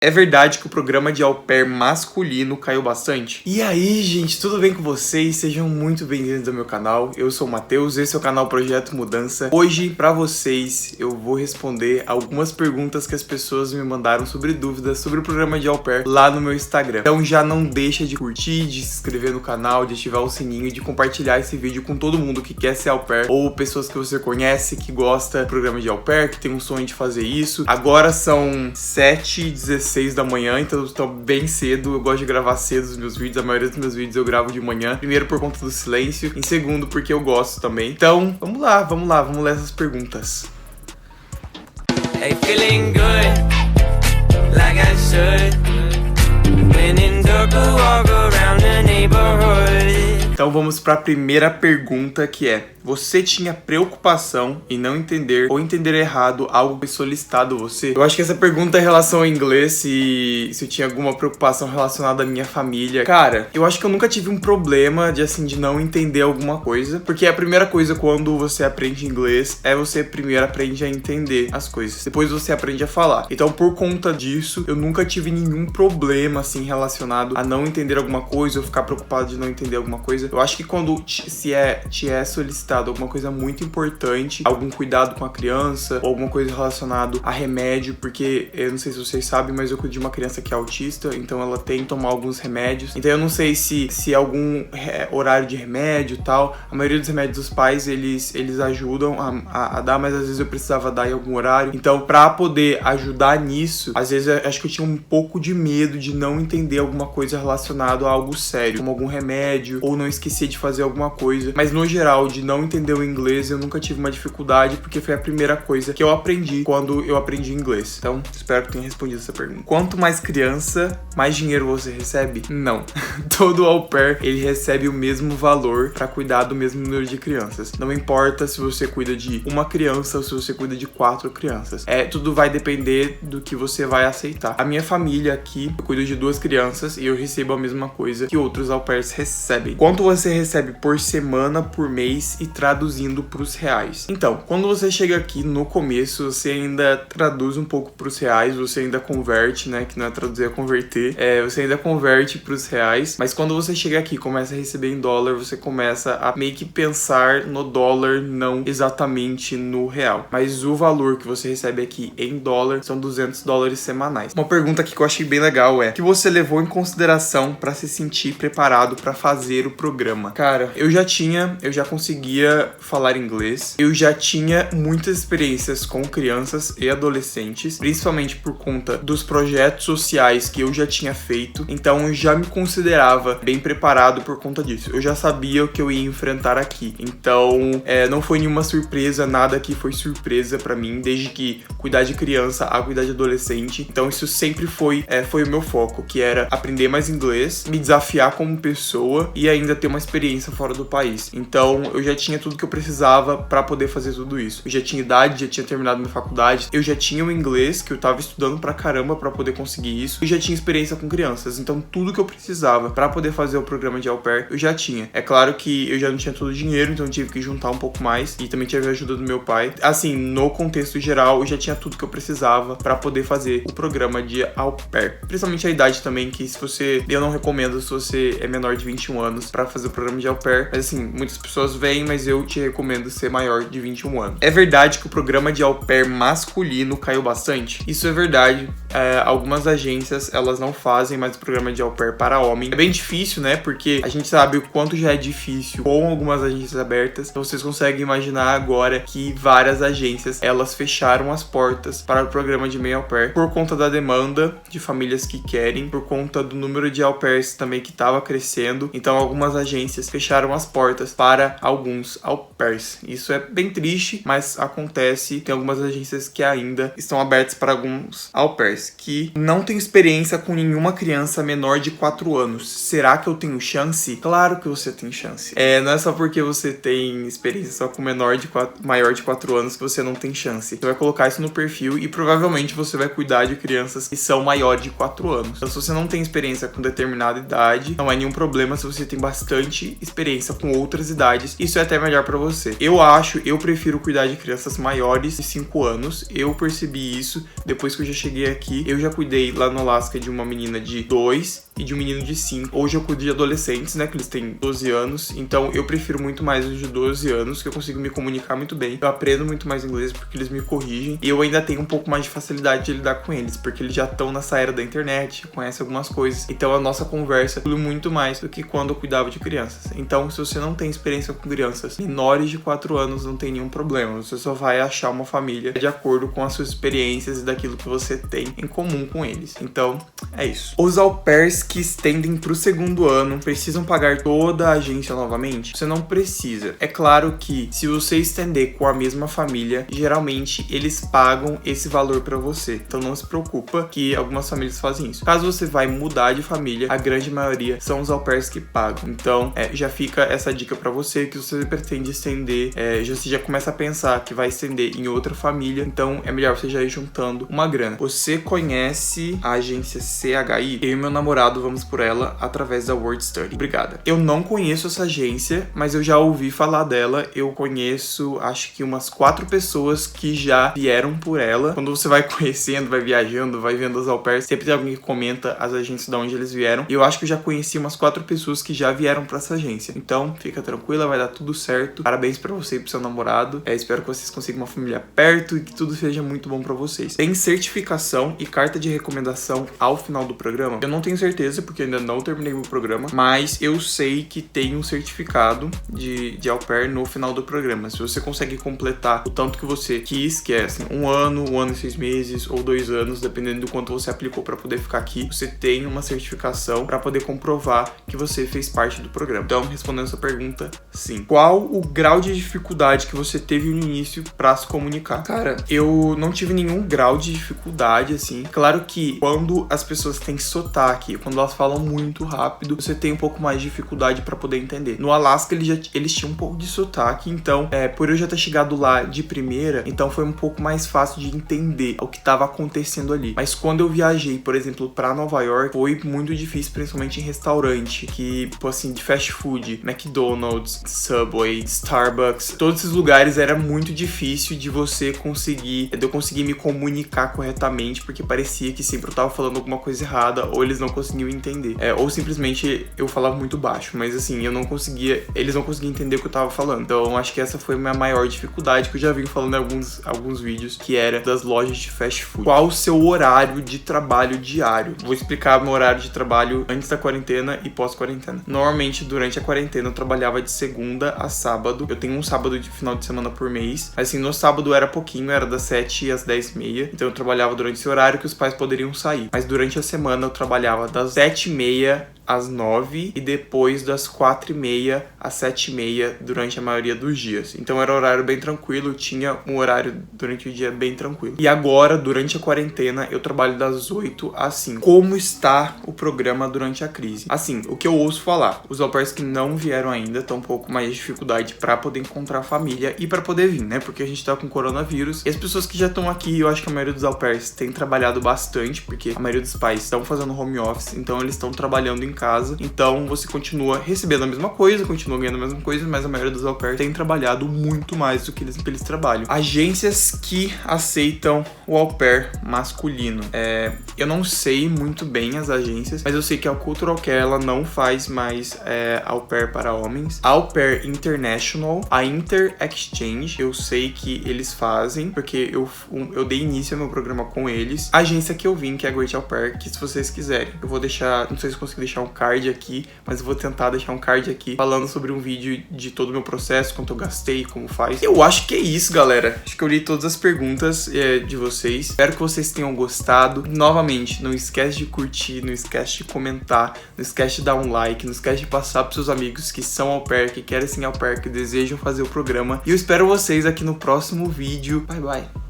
É verdade que o programa de au pair masculino caiu bastante? E aí, gente, tudo bem com vocês? Sejam muito bem-vindos ao meu canal. Eu sou o Matheus, esse é o canal Projeto Mudança. Hoje, pra vocês, eu vou responder algumas perguntas que as pessoas me mandaram sobre dúvidas sobre o programa de au pair lá no meu Instagram. Então já não deixa de curtir, de se inscrever no canal, de ativar o sininho e de compartilhar esse vídeo com todo mundo que quer ser au pair ou pessoas que você conhece que gosta do programa de au pair, que tem um sonho de fazer isso. Agora são 7h16 da manhã, então eu tô bem cedo. Eu gosto de gravar cedo os meus vídeos. A maioria dos meus vídeos eu gravo de manhã. Primeiro por conta do silêncio, em segundo porque eu gosto também. Então, vamos ler essas perguntas. Hey, feeling good, like I should. When in dark, I walk around the neighborhood. Então vamos para a primeira pergunta, que é: você tinha preocupação em não entender ou entender errado algo que foi solicitado a você? Eu acho que essa pergunta é em relação ao inglês, se eu tinha alguma preocupação relacionada à minha família. Cara, eu acho que eu nunca tive um problema de não entender alguma coisa, porque a primeira coisa quando você aprende inglês é você primeiro aprende a entender as coisas, depois você aprende a falar. Então, por conta disso, eu nunca tive nenhum problema assim relacionado a não entender alguma coisa ou ficar preocupado de não entender alguma coisa. Eu acho que quando te é solicitado alguma coisa muito importante, algum cuidado com a criança, ou alguma coisa relacionada a remédio, porque eu não sei se vocês sabem, mas eu cuido de uma criança que é autista, então ela tem que tomar alguns remédios. Então eu não sei se algum horário de remédio e tal. A maioria dos remédios dos pais, eles ajudam a dar, mas às vezes eu precisava dar em algum horário. Então, pra poder ajudar nisso, às vezes eu acho que eu tinha um pouco de medo de não entender alguma coisa relacionada a algo sério, como algum remédio, ou não esquecer de fazer alguma coisa. Mas no geral, de não entender o inglês, eu nunca tive uma dificuldade, porque foi a primeira coisa que eu aprendi quando eu aprendi inglês. Então, espero que tenha respondido essa pergunta. Quanto mais criança, mais dinheiro você recebe? Não. Todo au pair, ele recebe o mesmo valor para cuidar do mesmo número de crianças. Não importa se você cuida de uma criança ou se você cuida de 4 crianças. Tudo vai depender do que você vai aceitar. A minha família aqui, eu cuido de 2 crianças e eu recebo a mesma coisa que outros au pairs recebem. Quanto você recebe por semana, por mês e traduzindo para os reais? Então, quando você chega aqui no começo, você ainda traduz um pouco para os reais, você ainda converte, né? Que não é traduzir, é converter. Você ainda converte para os reais, mas quando você chega aqui e começa a receber em dólar, você começa a meio que pensar no dólar, não exatamente no real. Mas o valor que você recebe aqui em dólar são $200 semanais. Uma pergunta aqui que eu achei bem legal é: o que você levou em consideração para se sentir preparado para fazer o programa? Cara, eu já conseguia falar inglês, eu já tinha muitas experiências com crianças e adolescentes, principalmente por conta dos projetos sociais que eu já tinha feito, então eu já me considerava bem preparado por conta disso. Eu já sabia o que eu ia enfrentar aqui, então não foi nenhuma surpresa, nada aqui foi surpresa pra mim, desde que cuidar de criança a cuidar de adolescente. Então isso sempre foi o meu foco, que era aprender mais inglês, me desafiar como pessoa e ainda ter uma experiência fora do país. Então eu já tinha tudo que eu precisava para poder fazer tudo isso. Eu já tinha idade, já tinha terminado minha faculdade, eu já tinha o inglês, que eu tava estudando pra caramba para poder conseguir isso, e já tinha experiência com crianças. Então tudo que eu precisava para poder fazer o programa de au pair, eu já tinha. É claro que eu já não tinha todo o dinheiro, então eu tive que juntar um pouco mais, e também tive a ajuda do meu pai. Assim, no contexto geral, eu já tinha tudo que eu precisava para poder fazer o programa de au pair. Principalmente a idade também, que eu não recomendo se você é menor de 21 anos para fazer o programa de au pair. Mas assim, muitas pessoas vêm, mas eu te recomendo ser maior de 21 anos. É verdade que o programa de au pair masculino caiu bastante? Isso é verdade. Algumas agências, elas não fazem mais o programa de au pair para homem. É bem difícil, né? Porque a gente sabe o quanto já é difícil com algumas agências abertas. Então vocês conseguem imaginar agora que várias agências, elas fecharam as portas para o programa de meio au pair por conta da demanda de famílias que querem, por conta do número de au pairs também que estava crescendo. Então algumas agências fecharam as portas para alguns au pairs. Isso é bem triste, mas acontece. Tem algumas agências que ainda estão abertas para alguns au pairs que não têm experiência com nenhuma criança menor de 4 anos. Será que eu tenho chance? Claro que você tem chance. Não é só porque você tem experiência só com maior de 4 anos que você não tem chance. Você vai colocar isso no perfil e provavelmente você vai cuidar de crianças que são maiores de 4 anos. Então, se você não tem experiência com determinada idade, não é nenhum problema se você tem bastante experiência com outras idades. Isso é até melhor pra você. Eu prefiro cuidar de crianças maiores de 5 anos. Eu percebi isso depois que eu já cheguei aqui aqui. Eu já cuidei lá no Alasca de uma menina de 2 e de um menino de 5. Hoje eu cuido de adolescentes, né, que eles têm 12 anos, então eu prefiro muito mais os de 12 anos, que eu consigo me comunicar muito bem. Eu aprendo muito mais inglês porque eles me corrigem, e eu ainda tenho um pouco mais de facilidade de lidar com eles, porque eles já estão nessa era da internet, conhecem algumas coisas, então a nossa conversa flui muito mais do que quando eu cuidava de crianças. Então, se você não tem experiência com crianças menores de 4 anos, não tem nenhum problema, você só vai achar uma família de acordo com as suas experiências e daquilo que você tem em comum com eles. Então, é isso. Os au pairs que estendem pro segundo ano precisam pagar toda a agência novamente? Você não precisa. É claro que se você estender com a mesma família, geralmente eles pagam esse valor pra você. Então não se preocupa que algumas famílias fazem isso. Caso você vai mudar de família, a grande maioria são os au pairs que pagam. Então já fica essa dica pra você, que você pretende estender, você já começa a pensar que vai estender em outra família, então é melhor você já ir juntando uma grana. Você conhece a agência CHI? Eu e meu namorado vamos por ela através da World Study. Obrigada. Eu não conheço essa agência, mas eu já ouvi falar dela. Eu conheço, acho que umas 4 pessoas que já vieram por ela. Quando você vai conhecendo, vai viajando, vai vendo as au pairs, sempre tem alguém que comenta as agências de onde eles vieram. E eu acho que eu já conheci umas 4 pessoas que já vieram pra essa agência. Então, fica tranquila, vai dar tudo certo. Parabéns pra você e pro seu namorado. Espero que vocês consigam uma família perto e que tudo seja muito bom pra vocês. Tem certificação e carta de recomendação ao final do programa? Eu não tenho certeza, porque eu ainda não terminei o programa, mas eu sei que tem um certificado de au pair no final do programa. Se você consegue completar o tanto que você quis, que é assim, 1 ano e 6 meses ou 2 anos, dependendo do quanto você aplicou para poder ficar aqui, você tem uma certificação para poder comprovar que você fez parte do programa. Então, respondendo essa pergunta, sim. Qual o grau de dificuldade que você teve no início para se comunicar? Cara, eu não tive nenhum grau de dificuldade, assim. Claro que quando as pessoas têm sotaque, quando elas falam muito rápido, você tem um pouco mais de dificuldade para poder entender. No Alasca, eles tinham um pouco de sotaque, então, por eu já ter chegado lá de primeira, então foi um pouco mais fácil de entender o que estava acontecendo ali. Mas quando eu viajei, por exemplo, para Nova York, foi muito difícil, principalmente em restaurante, que, tipo assim, de fast food, McDonald's, Subway, Starbucks, todos esses lugares era muito difícil de você conseguir, de eu conseguir me comunicar corretamente, porque parecia que sempre eu tava falando alguma coisa errada, ou eles não conseguiam entender. Ou simplesmente eu falava muito baixo, mas assim, eles não conseguiam entender o que eu tava falando. Então, acho que essa foi a minha maior dificuldade, que eu já vim falando em alguns vídeos, que era das lojas de fast food. Qual o seu horário de trabalho diário? Vou explicar meu horário de trabalho antes da quarentena e pós-quarentena. Normalmente, durante a quarentena, eu trabalhava de segunda a sábado. Eu tenho um sábado de final de semana por mês. Assim, no sábado era pouquinho, era das 7 às 10h30. Então, eu trabalhava durante esse horário que os pais poderiam sair. Mas durante a semana, eu trabalhava das 7h30 às 9 e depois das 4h30 às 7h30 durante a maioria dos dias. Então era um horário bem tranquilo, tinha um horário durante o dia bem tranquilo. E agora, durante a quarentena, eu trabalho das 8 às 5. Como está o programa durante a crise? Assim, o que eu ouço falar, os au pairs que não vieram ainda estão um pouco mais de dificuldade para poder encontrar família e para poder vir, né? Porque a gente tá com coronavírus. E as pessoas que já estão aqui, eu acho que a maioria dos au pairs tem trabalhado bastante, porque a maioria dos pais estão fazendo home office, então eles estão trabalhando em casa, então você continua recebendo a mesma coisa, continua ganhando a mesma coisa, mas a maioria dos au pairs tem trabalhado muito mais do que eles trabalham. Agências que aceitam o au pair masculino. Eu não sei muito bem as agências, mas eu sei que a Cultural Care, ela não faz mais au pair para homens. Au Pair International, a Inter Exchange, eu sei que eles fazem, porque eu dei início ao meu programa com eles. A agência que eu vim, que é a Great Au Pair, que se vocês quiserem, eu vou deixar, não sei se eu consigo deixar um card aqui, mas eu vou tentar deixar um card aqui falando sobre um vídeo de todo o meu processo, quanto eu gastei, como faz. Eu acho que é isso, galera. Acho que eu li todas as perguntas de vocês. Espero que vocês tenham gostado. Novamente, não esquece de curtir, não esquece de comentar, não esquece de dar um like, não esquece de passar pros seus amigos que são au pair, que querem ser au pair, que desejam fazer o programa. E eu espero vocês aqui no próximo vídeo. Bye, bye.